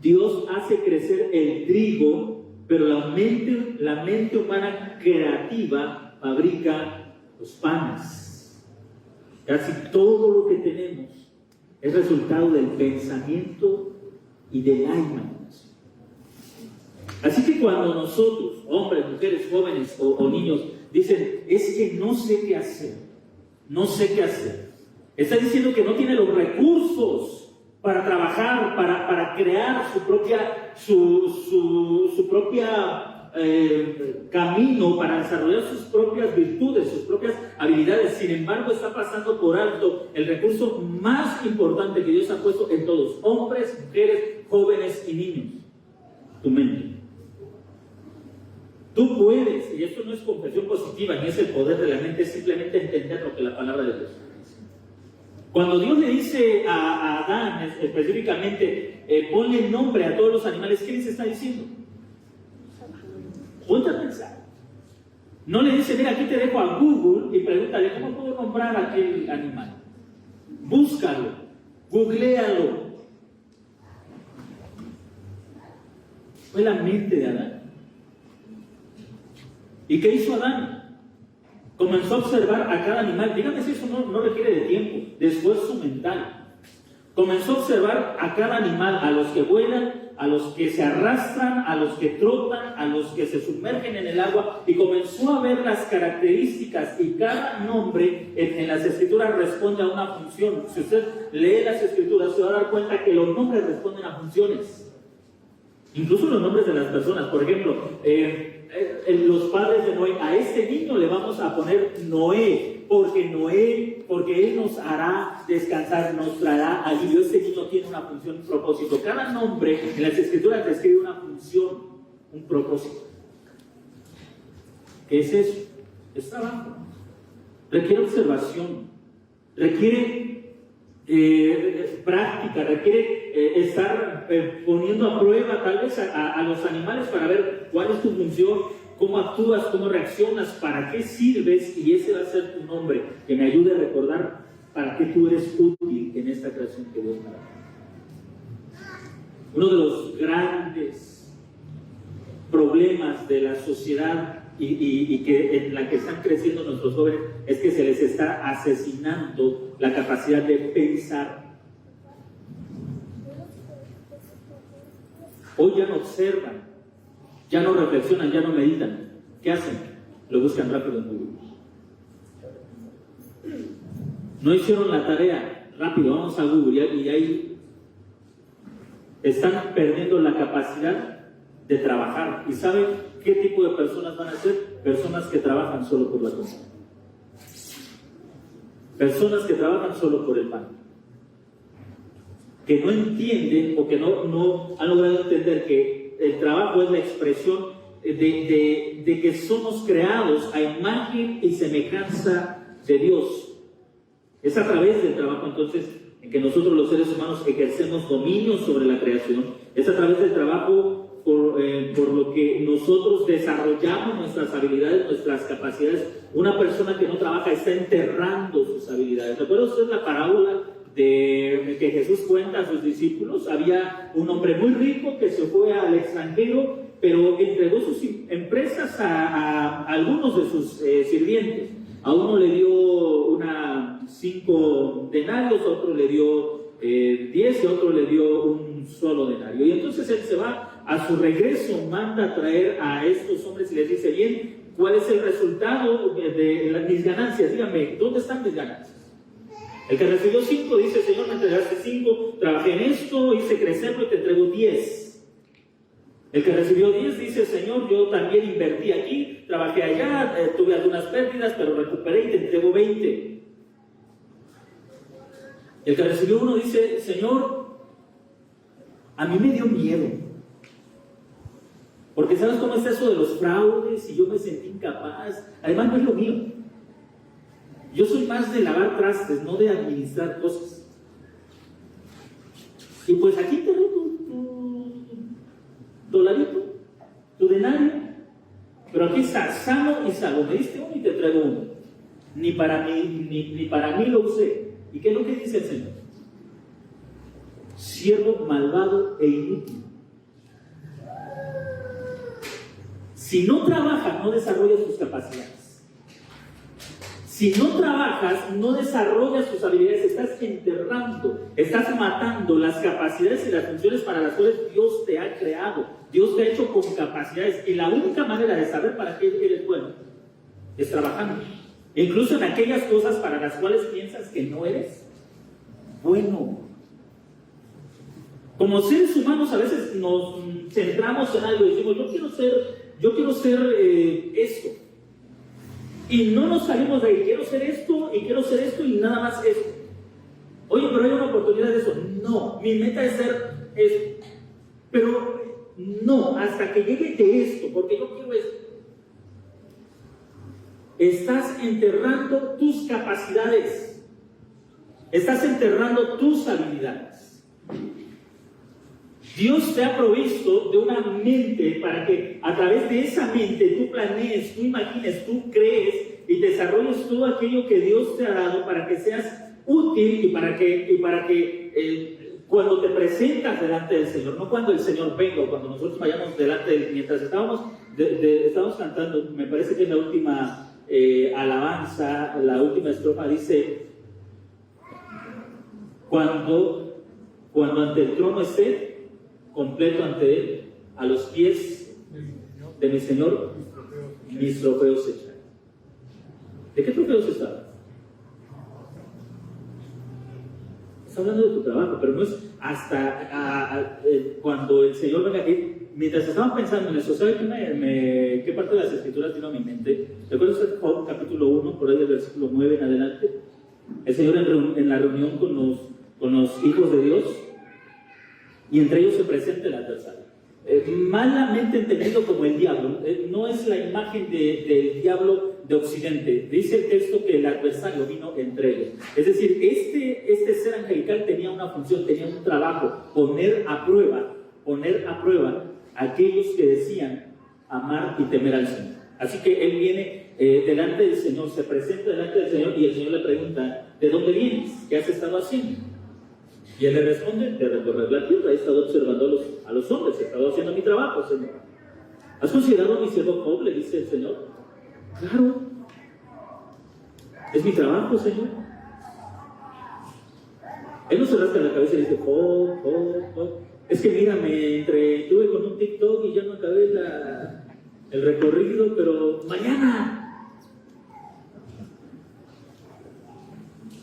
Dios hace crecer el trigo, pero la mente humana creativa fabrica los panes. Casi todo lo que tenemos es resultado del pensamiento y de la imaginación. Así que cuando nosotros, hombres, mujeres, jóvenes o niños, dicen, es que no sé qué hacer, está diciendo que no tiene los recursos para trabajar, para crear su propia camino, para desarrollar sus propias virtudes, sus propias habilidades. Sin embargo, está pasando por alto el recurso más importante que Dios ha puesto en todos, hombres, mujeres, jóvenes y niños: tu mente. Tú puedes, y esto no es confesión positiva, ni es el poder de la mente, es simplemente entender lo que la palabra de Dios dice. Cuando Dios le dice a Adán específicamente, ponle nombre a todos los animales, ¿qué les está diciendo? Ponte a pensar. No le dice, mira, aquí te dejo a Google y pregúntale, ¿cómo puedo nombrar a aquel animal? Búscalo, googléalo. Fue la mente de Adán. ¿Y qué hizo Adán? Comenzó a observar a cada animal. Dígame si eso no requiere de tiempo, de esfuerzo mental. Comenzó a observar a cada animal, a los que vuelan, a los que se arrastran, a los que trotan, a los que se sumergen en el agua, y comenzó a ver las características, y cada nombre en las escrituras responde a una función. Si usted lee las escrituras, se va a dar cuenta que los nombres responden a funciones. Incluso los nombres de las personas. Por ejemplo, los padres de Noé, a este niño le vamos a poner Noé, porque él nos hará descansar, nos traerá alivio. Este niño tiene una función, un propósito. Cada nombre en las escrituras describe una función, un propósito. ¿Qué es eso? Es trabajo. Requiere observación, requiere práctica, requiere estar poniendo a prueba tal vez a los animales para ver cuál es tu función, cómo actúas, cómo reaccionas, para qué sirves, y ese va a ser tu nombre, que me ayude a recordar para qué tú eres útil en esta creación que Dios me da. Uno de los grandes problemas de la sociedad y que en la que están creciendo nuestros jóvenes es que se les está asesinando la capacidad de pensar. Hoy ya no observan, ya no reflexionan, ya no meditan. ¿Qué hacen? Lo buscan rápido en Google. No hicieron la tarea, rápido, vamos a Google, y ahí están perdiendo la capacidad de trabajar. ¿Y saben qué tipo de personas van a ser? Personas que trabajan solo por la comida. Personas que trabajan solo por el pan. Que no entienden o que no han logrado entender que el trabajo es la expresión de que somos creados a imagen y semejanza de Dios. Es a través del trabajo entonces en que nosotros los seres humanos ejercemos dominio sobre la creación. Es a través del trabajo por lo que nosotros desarrollamos nuestras habilidades, nuestras capacidades. Una persona que no trabaja está enterrando sus habilidades. ¿Recuerda usted la parábola que Jesús cuenta a sus discípulos? Había un hombre muy rico que se fue al extranjero, pero entregó sus empresas a algunos de sus sirvientes. A uno le dio 5 denarios, a otro le dio 10 y a otro le dio un solo denario. Y entonces él se va. A su regreso manda a traer a estos hombres y les dice, bien, ¿cuál es el resultado de mis ganancias? Díganme, ¿dónde están mis ganancias? El que recibió 5 dice, Señor, me entregaste 5, trabajé en esto, hice crecerlo y te entrego 10. El que recibió 10 dice, Señor, yo también invertí aquí, trabajé allá, tuve algunas pérdidas, pero recuperé y te entrego 20. El que recibió 1 dice, Señor, a mí me dio miedo. Porque ¿sabes cómo es eso de los fraudes? Y yo me sentí incapaz. Además no es lo mío. Yo soy más de lavar trastes, no de administrar cosas. Y pues aquí te doy tu dolarito, tu denario. Pero aquí está, sano y salvo. Me diste 1 y te traigo 1. Ni para mí lo usé. ¿Y qué es lo que dice el Señor? Siervo malvado e inútil. Si no trabajas, no desarrollas tus capacidades. Si no trabajas, no desarrollas tus habilidades. Estás enterrando, estás matando las capacidades y las funciones para las cuales Dios te ha creado. Dios te ha hecho con capacidades. Y la única manera de saber para qué eres bueno es trabajando. Incluso en aquellas cosas para las cuales piensas que no eres bueno. Como seres humanos a veces nos centramos en algo y decimos, yo quiero ser esto. Y no nos salimos de ahí, quiero ser esto y quiero ser esto y nada más esto. Oye, pero hay una oportunidad de eso. No, mi meta es ser esto. Pero no, hasta que llegue de esto, porque yo quiero esto. Estás enterrando tus capacidades. Estás enterrando tus habilidades. Dios te ha provisto de una mente para que a través de esa mente tú planees, tú imagines, tú crees y desarrolles todo aquello que Dios te ha dado para que seas útil y para que cuando te presentas delante del Señor, no cuando el Señor venga o cuando nosotros vayamos delante de Él, mientras estábamos cantando, me parece que en la última alabanza, la última estrofa dice, cuando ante el trono esté completo ante Él, a los pies de mi Señor, mis trofeos se echan. ¿De qué trofeos está? Está hablando de tu trabajo, pero no es hasta cuando el Señor venga aquí. Mientras estaba pensando en eso, ¿sabe qué parte de las Escrituras vino a mi mente? ¿Recuerdas Job capítulo 1, por ahí del versículo 9 en adelante? El Señor en la reunión con los hijos de Dios, y entre ellos se presenta el adversario. Malamente entendido como el diablo, no es la imagen del diablo de Occidente. Dice el texto que el adversario vino entre ellos. Es decir, este ser angelical tenía una función, tenía un trabajo, poner a prueba a aquellos que decían amar y temer al Señor. Así que él viene delante del Señor, se presenta delante del Señor y el Señor le pregunta, ¿de dónde vienes? ¿Qué has estado haciendo? Y él le responde, de recorrer la tierra, he estado observando a los hombres, he estado haciendo mi trabajo, Señor. ¿Has considerado a mi siervo Job? Le dice el Señor. Claro, es mi trabajo, Señor. Él no se rasca la cabeza y dice, Job. Es que mira, me entretuve con un TikTok y ya no acabé el recorrido, pero mañana.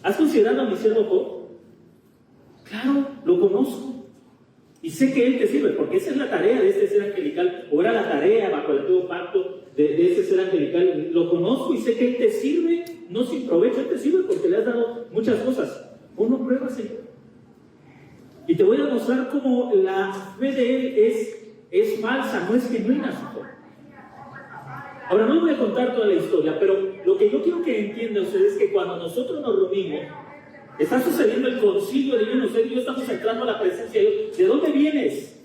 ¿Has considerado a mi siervo Job? Claro, lo conozco. Y sé que Él te sirve, porque esa es la tarea de este ser angelical, o era la tarea bajo el antiguo pacto de ese ser angelical. Lo conozco y sé que Él te sirve, no sin provecho, Él te sirve porque le has dado muchas cosas. Uno prueba, Señor. Y te voy a mostrar cómo la fe de Él es falsa, no es genuina su fe. Ahora no voy a contar toda la historia, pero lo que yo quiero que entiendan ustedes es que cuando nosotros nos reunimos, está sucediendo el concilio divino, ustedes y yo estamos entrando a la presencia de Dios. ¿De dónde vienes?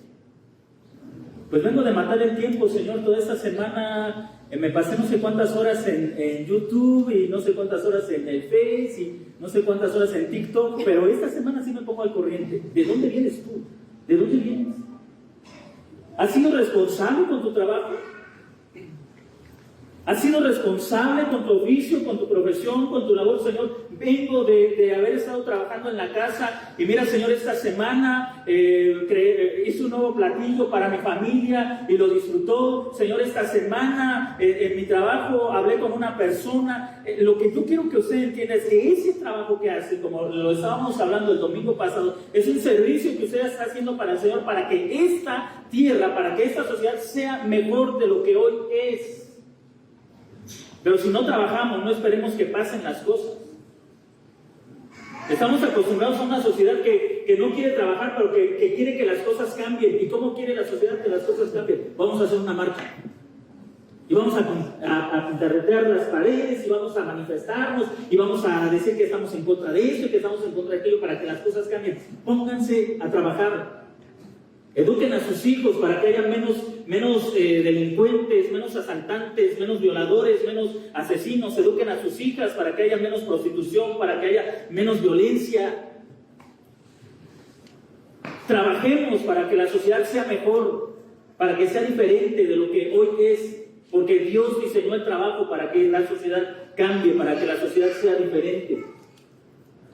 Pues vengo de matar el tiempo, Señor. Toda esta semana me pasé no sé cuántas horas en YouTube y no sé cuántas horas en el Face y no sé cuántas horas en TikTok, pero esta semana sí me pongo al corriente. ¿De dónde vienes tú? ¿De dónde vienes? ¿Has sido responsable con tu trabajo? Has sido responsable con tu oficio, con tu profesión, con tu labor, Señor. Vengo de haber estado trabajando en la casa y mira, Señor, esta semana hice un nuevo platillo para mi familia y lo disfrutó. Señor, esta semana en mi trabajo hablé con una persona. Lo que yo quiero que usted entienda es que ese trabajo que hace, como lo estábamos hablando el domingo pasado, es un servicio que usted está haciendo para el Señor, para que esta tierra, para que esta sociedad sea mejor de lo que hoy es. Pero si no trabajamos, no esperemos que pasen las cosas. Estamos acostumbrados a una sociedad que no quiere trabajar, pero que quiere que las cosas cambien. ¿Y cómo quiere la sociedad que las cosas cambien? Vamos a hacer una marcha. Y vamos a pintarretear las paredes, y vamos a manifestarnos, y vamos a decir que estamos en contra de esto y que estamos en contra de aquello para que las cosas cambien. Pónganse a trabajar. Eduquen a sus hijos para que haya menos delincuentes, menos asaltantes, menos violadores, menos asesinos. Eduquen a sus hijas para que haya menos prostitución, para que haya menos violencia. Trabajemos para que la sociedad sea mejor, para que sea diferente de lo que hoy es, porque Dios diseñó el trabajo para que la sociedad cambie, para que la sociedad sea diferente.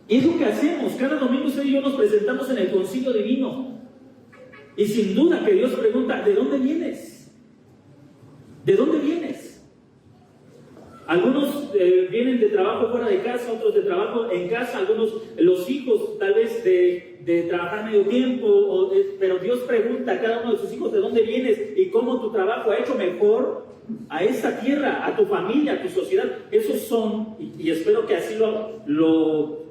Y es lo que hacemos. Cada domingo usted y yo nos presentamos en el Concilio Divino. Y sin duda que Dios pregunta, ¿de dónde vienes? ¿De dónde vienes? Algunos vienen de trabajo fuera de casa, otros de trabajo en casa, algunos, los hijos tal vez de trabajar medio tiempo, pero Dios pregunta a cada uno de sus hijos, ¿de dónde vienes? Y cómo tu trabajo ha hecho mejor a esta tierra, a tu familia, a tu sociedad. Esos son, y espero que así lo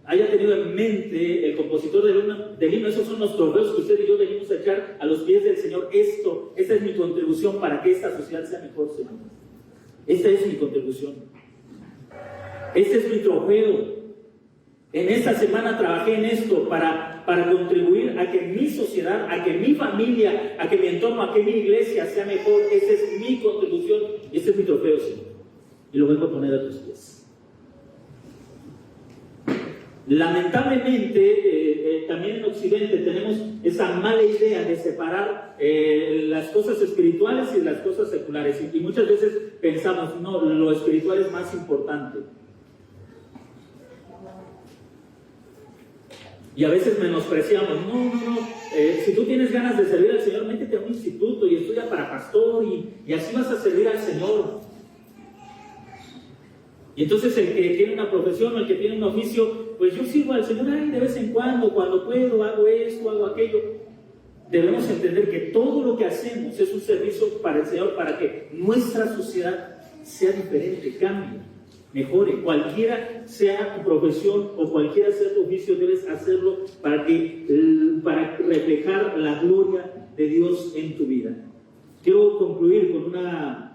haya tenido en mente el compositor del himno, esos son los trofeos que usted y yo venimos a echar a los pies del Señor. Esta es mi contribución para que esta sociedad sea mejor, Señor. Esta es mi contribución. Este es mi trofeo. En esta semana trabajé en esto para contribuir a que mi sociedad, a que mi familia, a que mi entorno, a que mi iglesia sea mejor. Esta es mi contribución y este es mi trofeo, Señor. Y lo vengo a poner a tus pies. Lamentablemente, también en Occidente tenemos esa mala idea de separar las cosas espirituales y las cosas seculares. Y muchas veces pensamos, no, lo espiritual es más importante. Y a veces menospreciamos, no, si tú tienes ganas de servir al Señor, métete a un instituto y estudia para pastor y así vas a servir al Señor. Y entonces el que tiene una profesión o el que tiene un oficio, pues yo sirvo al Señor de vez en cuando puedo, hago esto, hago aquello. Debemos entender que todo lo que hacemos es un servicio para el Señor, para que nuestra sociedad sea diferente, cambie, mejore. Cualquiera sea tu profesión o cualquiera sea tu oficio, debes hacerlo para reflejar la gloria de Dios en tu vida. Quiero concluir con una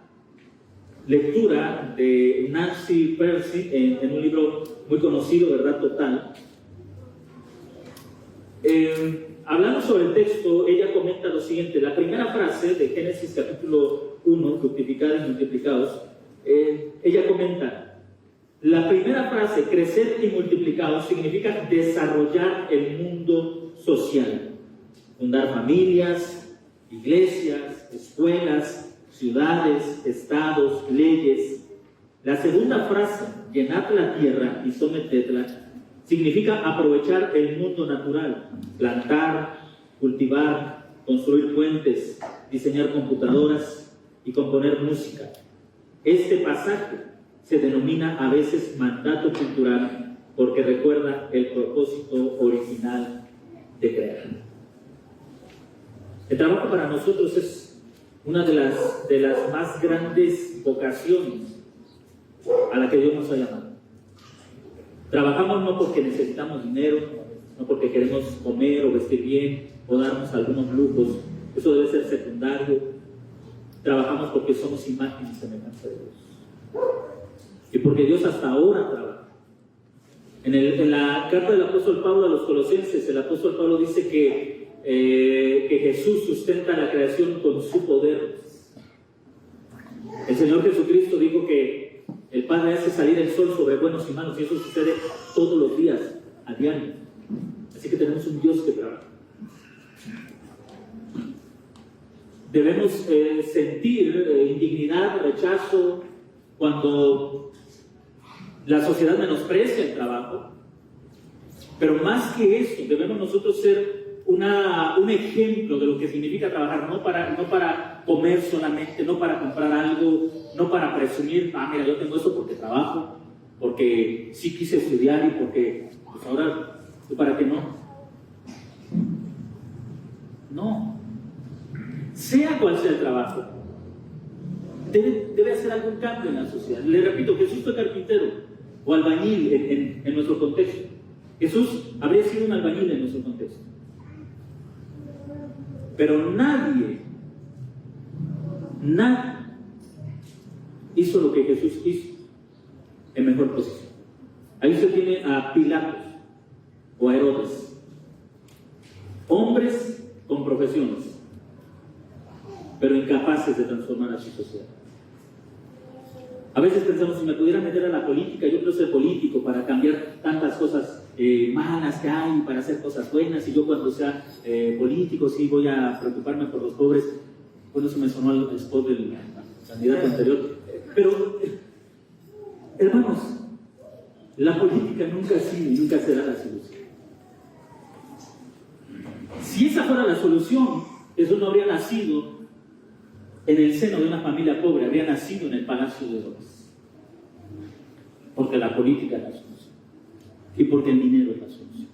lectura de Nancy Pearcey en un libro muy conocido, Verdad Total. Hablando sobre el texto, ella comenta lo siguiente: la primera frase de Génesis capítulo 1, fructificad y multiplicaos, ella comenta, la primera frase, crecer y multiplicaos, significa desarrollar el mundo social, fundar familias, iglesias, escuelas, ciudades, estados, leyes. La segunda frase, llenad la tierra y sometedla, significa aprovechar el mundo natural, plantar, cultivar, construir puentes, diseñar computadoras y componer música. Este pasaje se denomina a veces mandato cultural porque recuerda el propósito original de crear. El trabajo para nosotros es una de las más grandes vocaciones a la que Dios nos ha llamado. Trabajamos no porque necesitamos dinero, no porque queremos comer o vestir bien o darnos algunos lujos. Eso debe ser secundario. Trabajamos porque somos imagen y semejanza de Dios. Y porque Dios hasta ahora trabaja. En la carta del apóstol Pablo a los Colosenses, el apóstol Pablo dice que Jesús sustenta la creación con su poder. El Señor Jesucristo dijo que el Padre hace salir el sol sobre buenos y malos, y eso sucede todos los días, a diario. Así que tenemos un Dios que trabaja. Debemos sentir indignidad, rechazo, cuando la sociedad menosprecia el trabajo. Pero más que eso, debemos nosotros ser un ejemplo de lo que significa trabajar, no para comer solamente, no para comprar algo, no para presumir, mira, yo tengo esto porque trabajo, porque sí quise estudiar y porque, pues ahora, ¿tú para qué no? No. Sea cual sea el trabajo, debe hacer algún cambio en la sociedad. Le repito, Jesús fue carpintero o albañil en nuestro contexto. Jesús habría sido un albañil en nuestro contexto. Pero nadie hizo lo que Jesús hizo en mejor posición. Ahí usted tiene a Pilatos o a Herodes, hombres con profesiones, pero incapaces de transformar a su sociedad. A veces pensamos, si me pudiera meter a la política, yo quiero ser político para cambiar tantas cosas malas que hay, para hacer cosas buenas, y yo cuando sea político sí voy a preocuparme por los pobres. Bueno, eso me sonó al spot del candidato anterior. Pero, hermanos, la política nunca ha sido y nunca será la solución. Si esa fuera la solución, Jesús no habría nacido en el seno de una familia pobre, habría nacido en el palacio de Herodes. Porque la política es la solución. Y porque el dinero es la solución.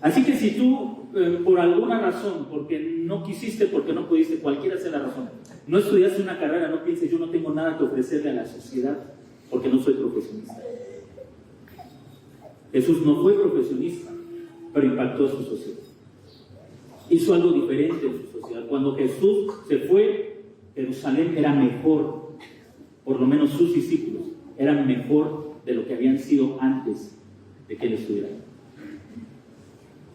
Así que si tú, por alguna razón, porque no quisiste, porque no pudiste, cualquiera sea la razón, no estudiaste una carrera, no pienses, yo no tengo nada que ofrecerle a la sociedad, porque no soy profesionista. Jesús no fue profesionista, pero impactó a su sociedad. Hizo algo diferente en su sociedad. Cuando Jesús se fue, Jerusalén era mejor, por lo menos sus discípulos eran mejor de lo que habían sido antes de que él estuviera.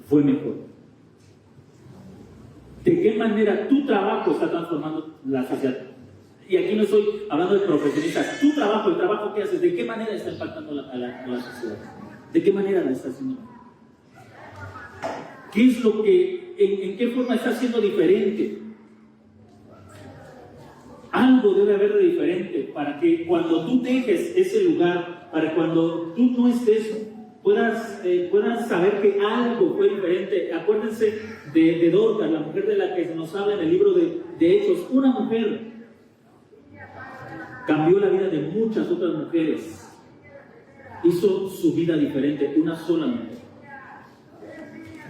Fue mejor. ¿De qué manera tu trabajo está transformando la sociedad? Y aquí no estoy hablando de profesionistas. Tu trabajo, el trabajo que haces, ¿de qué manera está impactando a la sociedad? ¿De qué manera la está haciendo? ¿Qué es lo que, en qué forma está siendo diferente? Algo debe haber de diferente para que cuando tú dejes ese lugar, para cuando tú no estés, puedas saber que algo fue diferente. Acuérdense de Dorcas, la mujer de la que se nos habla en el libro de Hechos. Una mujer cambió la vida de muchas otras mujeres. Hizo su vida diferente, una sola mujer.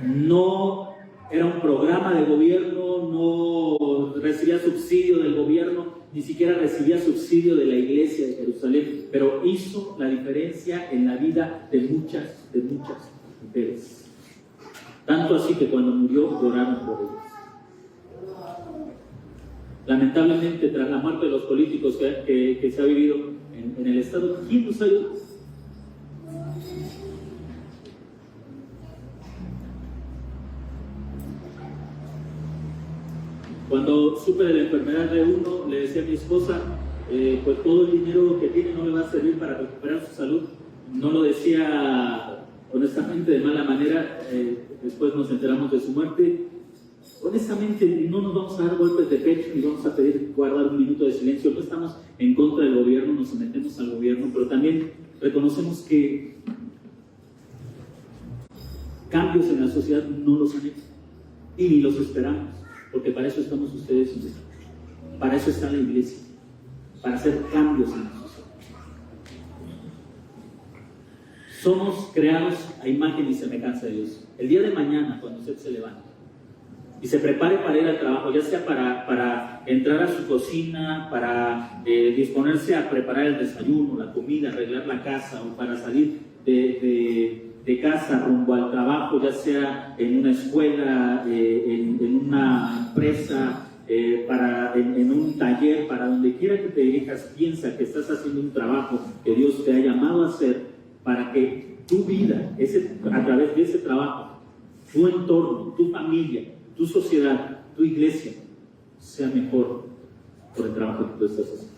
No era un programa de gobierno, no recibía subsidio del gobierno, ni siquiera recibía subsidio de la iglesia de Jerusalén, pero hizo la diferencia en la vida de muchas mujeres. Tanto así que cuando murió lloraron por ellas. Lamentablemente, tras la muerte de los políticos que se ha vivido en el Estado, ¿quién nos ayuda? Cuando supe de la enfermedad de uno, le decía a mi esposa, pues todo el dinero que tiene no le va a servir para recuperar su salud. No lo decía honestamente de mala manera, después nos enteramos de su muerte. Honestamente, no nos vamos a dar golpes de pecho ni vamos a pedir guardar un minuto de silencio. No estamos en contra del gobierno, nos sometemos al gobierno, pero también reconocemos que cambios en la sociedad no los han hecho y ni los esperamos. Porque para eso estamos ustedes, para eso está la iglesia, para hacer cambios en la sociedad. Somos creados a imagen y semejanza de Dios. El día de mañana, cuando usted se levante y se prepare para ir al trabajo, ya sea para entrar a su cocina, para disponerse a preparar el desayuno, la comida, arreglar la casa, o para salir de casa rumbo al trabajo, ya sea en una escuela, en una empresa, en un taller, para donde quiera que te dirijas, piensa que estás haciendo un trabajo que Dios te ha llamado a hacer para que tu vida, a través de ese trabajo, tu entorno, tu familia, tu sociedad, tu iglesia, sea mejor por el trabajo que tú estás haciendo.